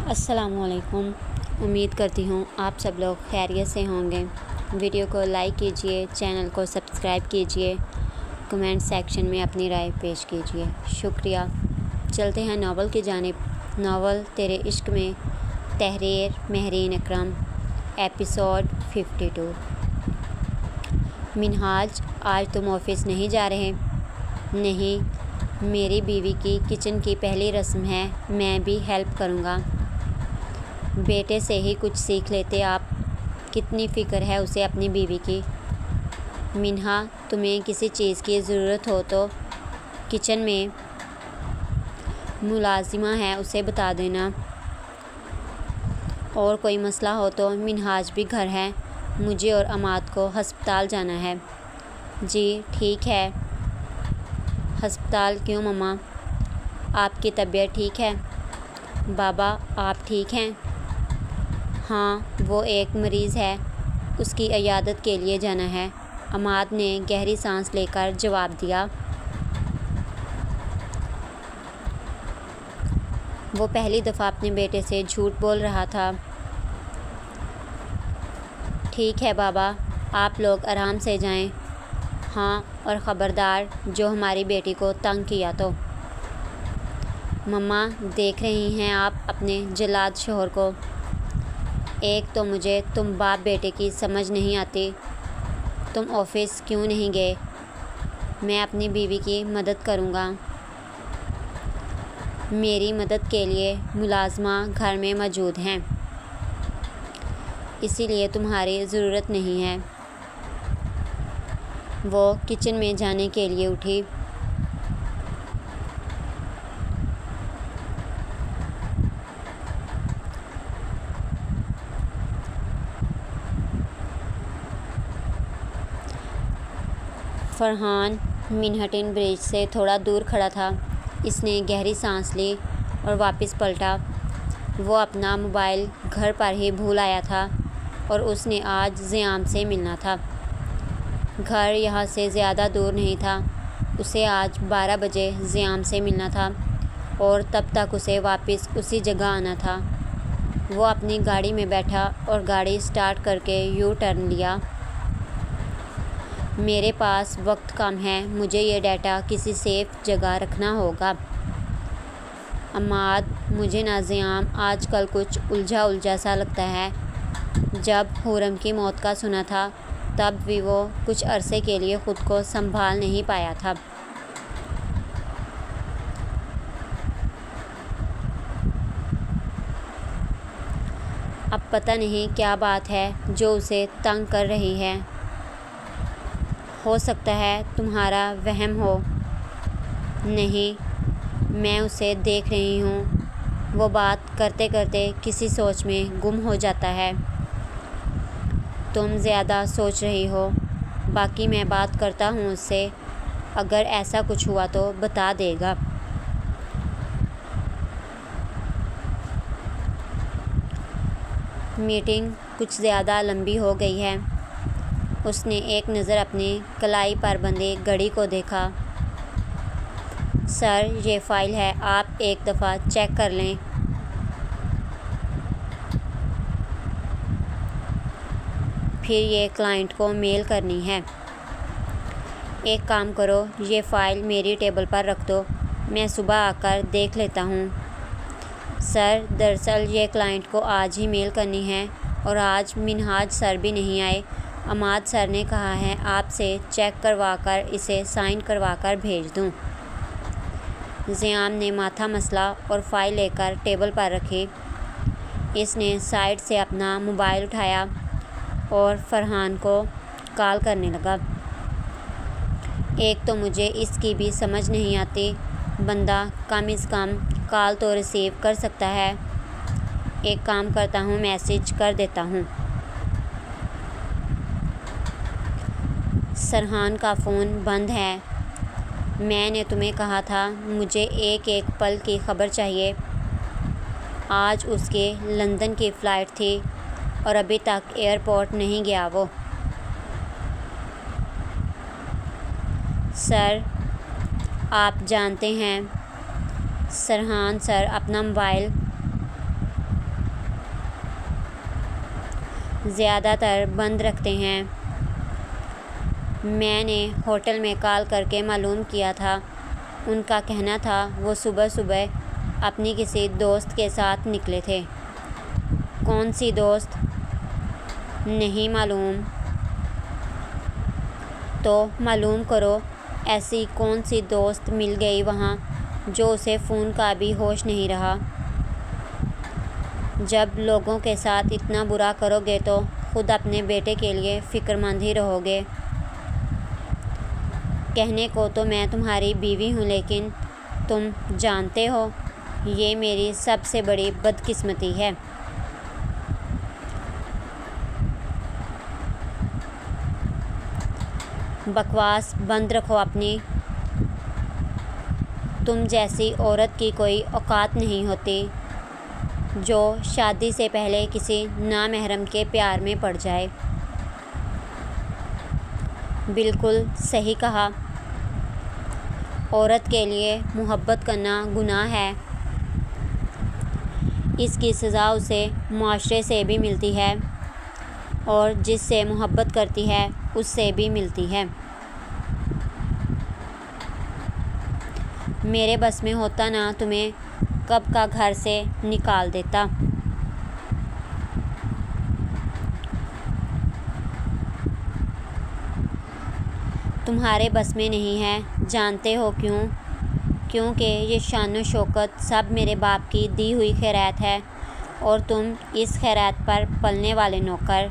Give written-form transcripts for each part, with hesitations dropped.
السلام علیکم۔ امید کرتی ہوں آپ سب لوگ خیریت سے ہوں گے۔ ویڈیو کو لائک کیجئے، چینل کو سبسکرائب کیجئے، کمنٹ سیکشن میں اپنی رائے پیش کیجئے، شکریہ۔ چلتے ہیں ناول کی جانب۔ ناول تیرے عشق میں، تحریر مہرین اکرم، ایپیسوڈ 52۔ منہاج، آج تم آفس نہیں جا رہے؟ نہیں، میری بیوی کی کچن کی پہلی رسم ہے، میں بھی ہیلپ کروں گا۔ بیٹے سے ہی کچھ سیکھ لیتے آپ، کتنی فکر ہے اسے اپنی بیوی کی۔ منہا، تمہیں کسی چیز کی ضرورت ہو تو کچن میں ملازمہ ہے، اسے بتا دینا۔ اور کوئی مسئلہ ہو تو منہاج بھی گھر ہے، مجھے اور عماد کو ہسپتال جانا ہے۔ جی ٹھیک ہے۔ ہسپتال کیوں مما؟ آپ کی طبیعت ٹھیک ہے؟ بابا آپ ٹھیک ہیں؟ ہاں، وہ ایک مریض ہے، اس کی عیادت کے لیے جانا ہے، عماد نے گہری سانس لے کر جواب دیا۔ وہ پہلی دفعہ اپنے بیٹے سے جھوٹ بول رہا تھا۔ ٹھیک ہے بابا، آپ لوگ آرام سے جائیں۔ ہاں، اور خبردار جو ہماری بیٹی کو تنگ کیا تو۔ مما، دیکھ رہی ہیں آپ اپنے جلاد شوہر کو؟ ایک تو مجھے تم باپ بیٹے کی سمجھ نہیں آتی۔ تم آفس کیوں نہیں گئے؟ میں اپنی بیوی کی مدد کروں گا۔ میری مدد کے لیے ملازمہ گھر میں موجود ہیں، اسی لیے تمہاری ضرورت نہیں ہے۔ وہ کچن میں جانے کے لیے اٹھی۔ فرحان مینہٹن برج سے تھوڑا دور کھڑا تھا۔ اس نے گہری سانس لی اور واپس پلٹا۔ وہ اپنا موبائل گھر پر ہی بھول آیا تھا اور اس نے آج زیام سے ملنا تھا۔ گھر یہاں سے زیادہ دور نہیں تھا، اسے آج 12 بجے زیام سے ملنا تھا اور تب تک اسے واپس اسی جگہ آنا تھا۔ وہ اپنی گاڑی میں بیٹھا اور گاڑی سٹارٹ کر کے یو ٹرن لیا۔ میرے پاس وقت کم ہے، مجھے یہ ڈیٹا کسی سیف جگہ رکھنا ہوگا۔ عماد، مجھے نہ زیام آج کل کچھ الجھا سا لگتا ہے۔ جب حورم کی موت کا سنا تھا تب بھی وہ کچھ عرصے کے لیے خود کو سنبھال نہیں پایا تھا۔ اب پتہ نہیں کیا بات ہے جو اسے تنگ کر رہی ہے۔ ہو سکتا ہے تمہارا وہم ہو۔ نہیں، میں اسے دیکھ رہی ہوں۔ وہ بات کرتے کرتے کسی سوچ میں گم ہو جاتا ہے۔ تم زیادہ سوچ رہی ہو، باقی میں بات کرتا ہوں اس سے، اگر ایسا کچھ ہوا تو بتا دے گا۔ میٹنگ کچھ زیادہ لمبی ہو گئی ہے۔ اس نے ایک نظر اپنی کلائی پر بندھی گھڑی کو دیکھا۔ سر، یہ فائل ہے، آپ ایک دفعہ چیک کر لیں۔ پھر یہ کلائنٹ کو میل کرنی ہے۔ ایک کام کرو، یہ فائل میری ٹیبل پر رکھ دو، میں صبح آ کر دیکھ لیتا ہوں۔ سر، دراصل یہ کلائنٹ کو آج ہی میل کرنی ہے اور آج منہاج سر بھی نہیں آئے۔ عماد سر نے کہا ہے آپ سے چیک کروا کر اسے سائن کروا کر بھیج دوں۔ زیام نے ماتھا مسلا اور فائل لے کر ٹیبل پر رکھی۔ اس نے سائیڈ سے اپنا موبائل اٹھایا اور فرحان کو کال کرنے لگا۔ ایک تو مجھے اس کی بھی سمجھ نہیں آتی، بندہ کم از کم کال تو ریسیو کر سکتا ہے۔ ایک کام کرتا ہوں، میسج کر دیتا ہوں۔ سرحان کا فون بند ہے۔ میں نے تمہیں کہا تھا مجھے ایک ایک پل کی خبر چاہیے۔ آج اس کے لندن کی فلائٹ تھی اور ابھی تک ایئرپورٹ نہیں گیا وہ۔ سر، آپ جانتے ہیں۔ سرحان سر اپنا موبائل زیادہ تر بند رکھتے ہیں۔ میں نے ہوٹل میں کال کر کے معلوم کیا تھا۔ ان کا کہنا تھا وہ صبح صبح اپنی کسی دوست کے ساتھ نکلے تھے۔ کون سی دوست؟ نہیں معلوم۔ تو معلوم کرو، ایسی کون سی دوست مل گئی وہاں جو اسے فون کا بھی ہوش نہیں رہا۔ جب لوگوں کے ساتھ اتنا برا کرو گے تو خود اپنے بیٹے کے لیے فکر مند ہی رہو گے۔ کہنے کو تو میں تمہاری بیوی ہوں، لیکن تم جانتے ہو یہ میری سب سے بڑی بدقسمتی ہے۔ بکواس بند رکھو اپنی۔ تم جیسی عورت کی کوئی اوقات نہیں ہوتی جو شادی سے پہلے کسی نامحرم کے پیار میں پڑ جائے۔ بالکل صحیح کہا۔ عورت کے لیے محبت کرنا گناہ ہے۔ اس کی سزا اسے معاشرے سے بھی ملتی ہے اور جس سے محبت کرتی ہے اس سے بھی ملتی ہے۔ میرے بس میں ہوتا نا تمہیں کب کا گھر سے نکال دیتا۔ تمہارے بس میں نہیں ہے، جانتے ہو کیوں؟ کیونکہ یہ شان و شوکت سب میرے باپ کی دی ہوئی خیرات ہے اور تم اس خیرات پر پلنے والے نوکر۔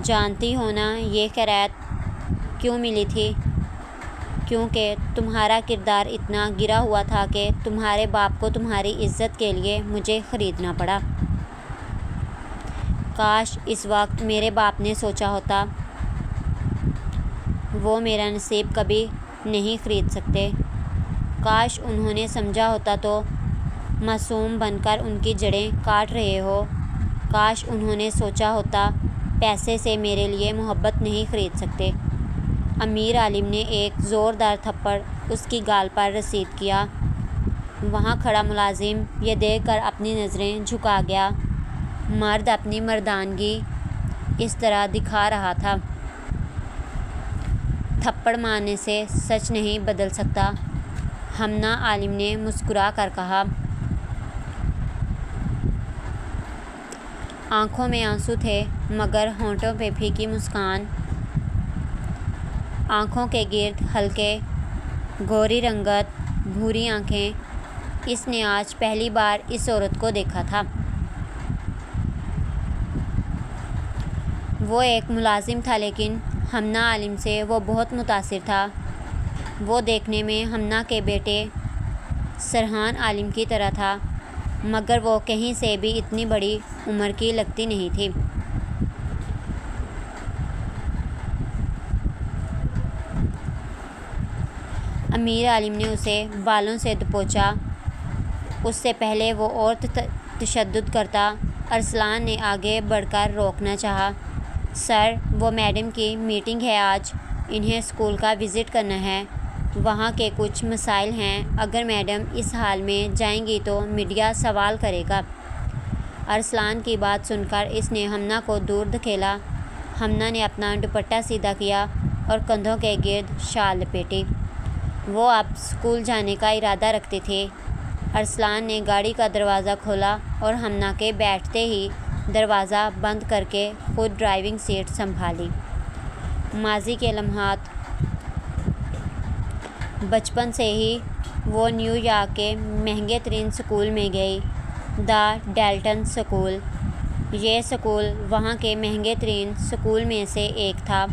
جانتی ہو نا یہ خیرات کیوں ملی تھی؟ کیونکہ تمہارا کردار اتنا گرا ہوا تھا کہ تمہارے باپ کو تمہاری عزت کے لیے مجھے خریدنا پڑا۔ کاش اس وقت میرے باپ نے سوچا ہوتا۔ وہ میرا نصیب کبھی نہیں خرید سکتے۔ کاش انہوں نے سمجھا ہوتا تو معصوم بن کر ان کی جڑیں کاٹ رہے ہو۔ کاش انہوں نے سوچا ہوتا پیسے سے میرے لیے محبت نہیں خرید سکتے۔ امیر عالم نے ایک زوردار تھپڑ اس کی گال پر رسید کیا۔ وہاں کھڑا ملازم یہ دیکھ کر اپنی نظریں جھکا گیا۔ مرد اپنی مردانگی اس طرح دکھا رہا تھا۔ تھپڑ مارنے سے سچ نہیں بدل سکتا، ہمنا عالم نے مسکرا کر کہا۔ آنکھوں میں آنسو تھے مگر ہونٹوں پہ پھیکی مسکان۔ آنکھوں کے گرد ہلکے گوری رنگت، بھوری آنکھیں۔ اس نے آج پہلی بار اس عورت کو دیکھا تھا۔ وہ ایک ملازم تھا لیکن ہمنا عالم سے وہ بہت متاثر تھا۔ وہ دیکھنے میں ہمنا کے بیٹے سرحان عالم کی طرح تھا مگر وہ کہیں سے بھی اتنی بڑی عمر کی لگتی نہیں تھی۔ امیر عالم نے اسے بالوں سے دبوچا۔ اس سے پہلے وہ اور تشدد کرتا، ارسلان نے آگے بڑھ کر روکنا چاہا۔ سر، وہ میڈم کی میٹنگ ہے آج، انہیں اسکول کا وزٹ کرنا ہے۔ وہاں کے کچھ مسائل ہیں، اگر میڈم اس حال میں جائیں گی تو میڈیا سوال کرے گا۔ ارسلان کی بات سن کر اس نے ہمنا کو دور دھکیلا۔ ہمنا نے اپنا دوپٹہ سیدھا کیا اور کندھوں کے گرد شال لپیٹی۔ وہ اب اسکول جانے کا ارادہ رکھتی تھی۔ ارسلان نے گاڑی کا دروازہ کھولا اور ہمنا کے بیٹھتے ہی دروازہ بند کر کے خود ڈرائیونگ سیٹ سنبھالی۔ ماضی کے لمحات۔ بچپن سے ہی وہ نیو یارک کے مہنگے ترین سکول میں گئی، دا ڈالٹن سکول۔ یہ سکول وہاں کے مہنگے ترین سکول میں سے ایک تھا۔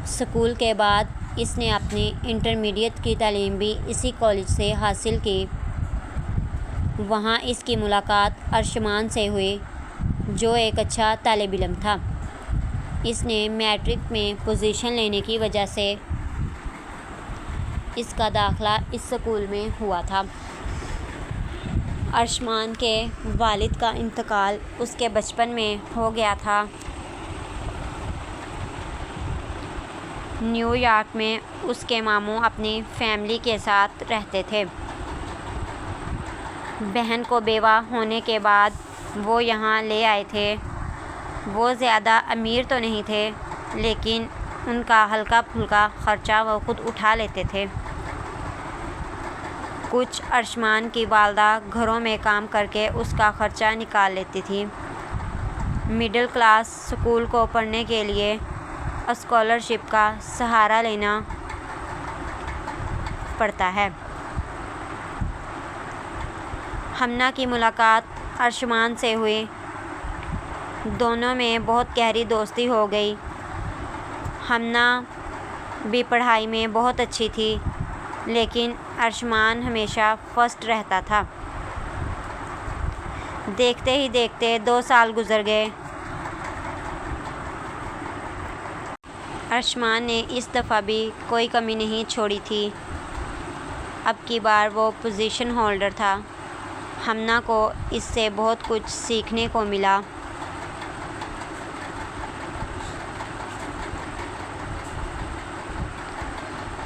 سکول کے بعد اس نے اپنی انٹرمیڈیٹ کی تعلیم بھی اسی کالج سے حاصل کی۔ وہاں اس کی ملاقات ارشمان سے ہوئی جو ایک اچھا طالب علم تھا۔ اس نے میٹرک میں پوزیشن لینے کی وجہ سے اس کا داخلہ اس سکول میں ہوا تھا۔ ارشمان کے والد کا انتقال اس کے بچپن میں ہو گیا تھا۔ نیو یارک میں اس کے ماموں اپنی فیملی کے ساتھ رہتے تھے۔ بہن کو بیوہ ہونے کے بعد وہ یہاں لے آئے تھے۔ وہ زیادہ امیر تو نہیں تھے، لیکن ان کا ہلکا پھلکا خرچہ وہ خود اٹھا لیتے تھے۔ کچھ ارشمان کی والدہ گھروں میں کام کر کے اس کا خرچہ نکال لیتی تھی۔ مڈل کلاس اسکول کو پڑھنے کے لیے اسکالرشپ کا سہارا لینا پڑتا ہے۔ ہمنا کی ملاقات ارشمان سے ہوئی۔ دونوں میں بہت گہری دوستی ہو گئی۔ ہمنا بھی پڑھائی میں بہت اچھی تھی، لیکن ارشمان ہمیشہ فرسٹ رہتا تھا۔ دیکھتے ہی دیکھتے 2 سال گزر گئے۔ ارشمان نے اس دفعہ بھی کوئی کمی نہیں چھوڑی تھی۔ اب کی بار وہ پوزیشن ہولڈر تھا۔ ہمنا کو اس سے بہت کچھ سیکھنے کو ملا۔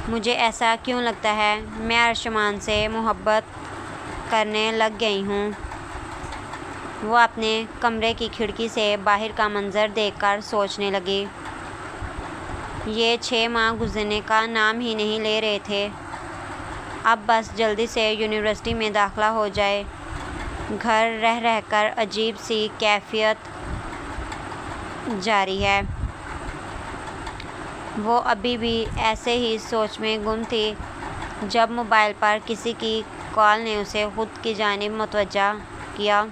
مجھے ایسا کیوں لگتا ہے میں ارشمان سے محبت کرنے لگ گئی ہوں؟ وہ اپنے کمرے کی کھڑکی سے باہر کا منظر دیکھ کر سوچنے لگی۔ یہ 6 ماہ گزرنے کا نام ہی نہیں لے رہے تھے۔ اب بس جلدی سے یونیورسٹی میں داخلہ ہو جائے۔ گھر رہ رہ کر عجیب سی کیفیت جاری ہے۔ وہ ابھی بھی ایسے ہی سوچ میں گم تھی جب موبائل پر کسی کی کال نے اسے خود کی جانب متوجہ کیا۔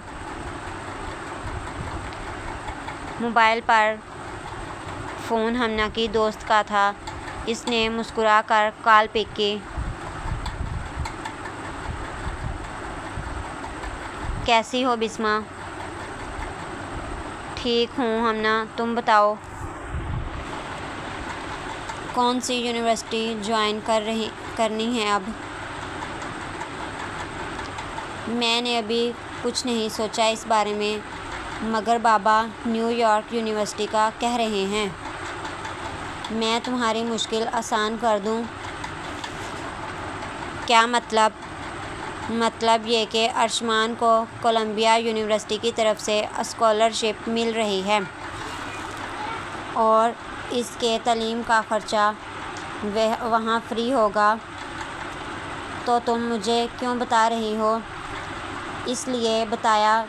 موبائل پر فون ہمنا کی دوست کا تھا۔ اس نے مسکرا کر کال پک کی۔ کیسی ہو بسمہ؟ ٹھیک ہوں ہمنا، تم بتاؤ۔ کون سی یونیورسٹی جوائن کرنی ہے اب؟ میں نے ابھی کچھ نہیں سوچا اس بارے میں، مگر بابا نیو یارک یونیورسٹی کا کہہ رہے ہیں۔ میں تمہاری مشکل آسان کر دوں۔ کیا مطلب؟ مطلب یہ کہ ارشمان کو کولمبیا یونیورسٹی کی طرف سے اسکالرشپ مل رہی ہے اور اس کے تعلیم کا خرچہ وہاں فری ہوگا۔ تو تم مجھے کیوں بتا رہی ہو؟ اس لیے بتایا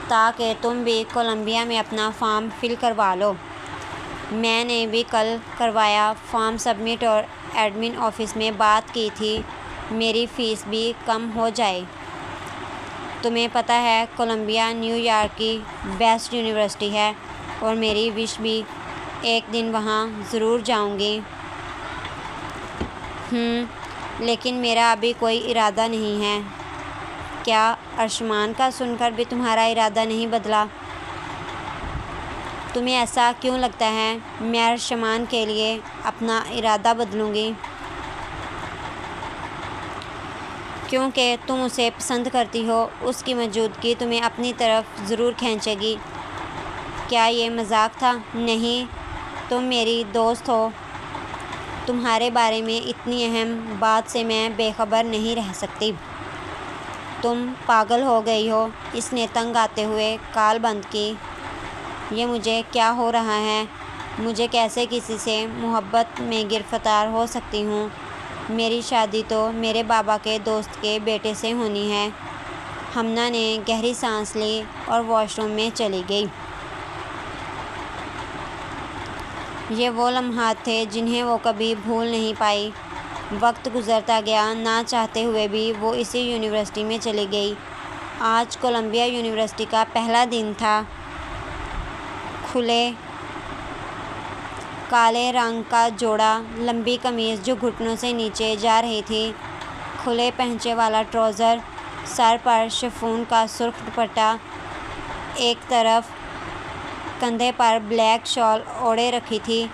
تاکہ تم بھی کولمبیا میں اپنا فارم فل کروا لو۔ میں نے بھی کل کروایا فارم سبمٹ اور ایڈمن آفس میں بات کی تھی میری فیس بھی کم ہو جائے۔ تمہیں پتہ ہے کولمبیا نیو یارک کی بیسٹ یونیورسٹی ہے اور میری وش بھی ایک دن وہاں ضرور جاؤں گی۔ لیکن میرا ابھی کوئی ارادہ نہیں ہے۔ کیا ارشمان کا سن کر بھی تمہارا ارادہ نہیں بدلا؟ تمہیں ایسا کیوں لگتا ہے میں ارشمان کے لیے اپنا ارادہ بدلوں گی؟ کیونکہ تم اسے پسند کرتی ہو، اس کی موجودگی تمہیں اپنی طرف ضرور کھینچے گی۔ کیا یہ مذاق تھا؟ نہیں، تم میری دوست ہو۔ تمہارے بارے میں اتنی اہم بات سے میں بے خبر نہیں رہ سکتی۔ تم پاگل ہو گئی ہو؟ اس نے تنگ آتے ہوئے کال بند کی۔ یہ مجھے کیا ہو رہا ہے؟ مجھے کیسے کسی سے محبت میں گرفتار ہو سکتی ہوں؟ میری شادی تو میرے بابا کے دوست کے بیٹے سے ہونی ہے۔ ہمنا نے گہری سانس لی اور واش روم میں چلی گئی۔ یہ وہ لمحات تھے جنہیں وہ کبھی بھول نہیں پائی۔ وقت گزرتا گیا، نہ چاہتے ہوئے بھی وہ اسی یونیورسٹی میں چلی گئی۔ آج کولمبیا یونیورسٹی کا پہلا دن تھا۔ کھلے کالے رنگ کا جوڑا، لمبی قمیض جو گھٹنوں سے نیچے جا رہی تھی، کھلے پہنچے والا ٹراؤزر، سر پر شفون کا سرخ دوپٹہ، ایک طرف کندھے پر بلیک شال اوڑھے رکھی تھی،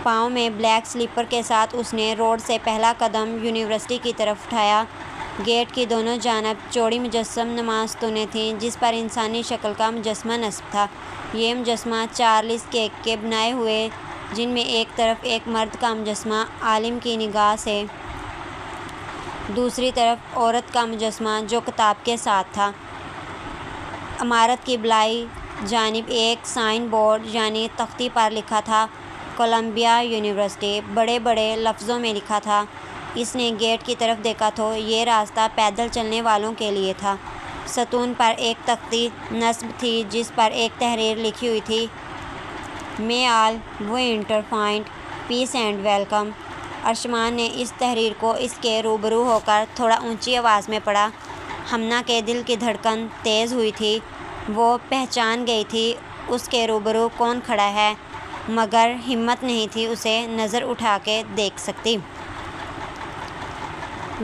پاؤں میں بلیک سلیپر کے ساتھ اس نے روڈ سے پہلا قدم یونیورسٹی کی طرف اٹھایا۔ گیٹ کی دونوں جانب چوڑی مجسم نمازتونیں تھیں جس پر انسانی شکل کا مجسمہ نصب تھا۔ یہ مجسمہ چارلس کیک کے بنائے ہوئے، جن میں ایک طرف ایک مرد کا مجسمہ عالم کی نگاہ سے، دوسری طرف عورت کا مجسمہ جو کتاب کے ساتھ تھا۔ عمارت کی بلائی جانب ایک سائن بورڈ یعنی تختی پر لکھا تھا کولمبیا یونیورسٹی، بڑے بڑے لفظوں میں لکھا تھا۔ اس نے گیٹ کی طرف دیکھا تو یہ راستہ پیدل چلنے والوں کے لیے تھا۔ ستون پر ایک تختی نصب تھی جس پر ایک تحریر لکھی ہوئی تھی، "May all who enter find peace and welcome"۔ ارشمان نے اس تحریر کو اس کے روبرو ہو کر تھوڑا اونچی آواز میں پڑھا۔ ہمنا کے دل کی دھڑکن تیز ہوئی تھی۔ وہ پہچان گئی تھی اس کے روبرو کون کھڑا ہے، مگر ہمت نہیں تھی اسے نظر اٹھا کے دیکھ سکتی۔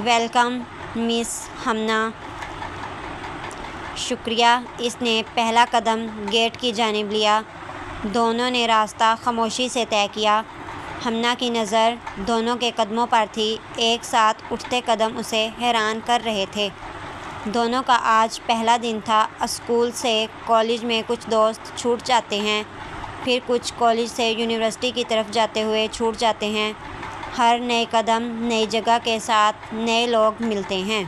"ویلکم مس ہمنا"۔ "شکریہ"۔ اس نے پہلا قدم گیٹ کی جانب لیا۔ دونوں نے راستہ خاموشی سے طے کیا۔ ہمنا کی نظر دونوں کے قدموں پر تھی۔ ایک ساتھ اٹھتے قدم اسے حیران کر رہے تھے۔ دونوں کا آج پہلا دن تھا۔ اسکول سے کالج میں کچھ دوست چھوٹ جاتے ہیں، پھر کچھ کالج سے یونیورسٹی کی طرف جاتے ہوئے چھوٹ جاتے ہیں۔ ہر نئے قدم نئی جگہ کے ساتھ نئے لوگ ملتے ہیں۔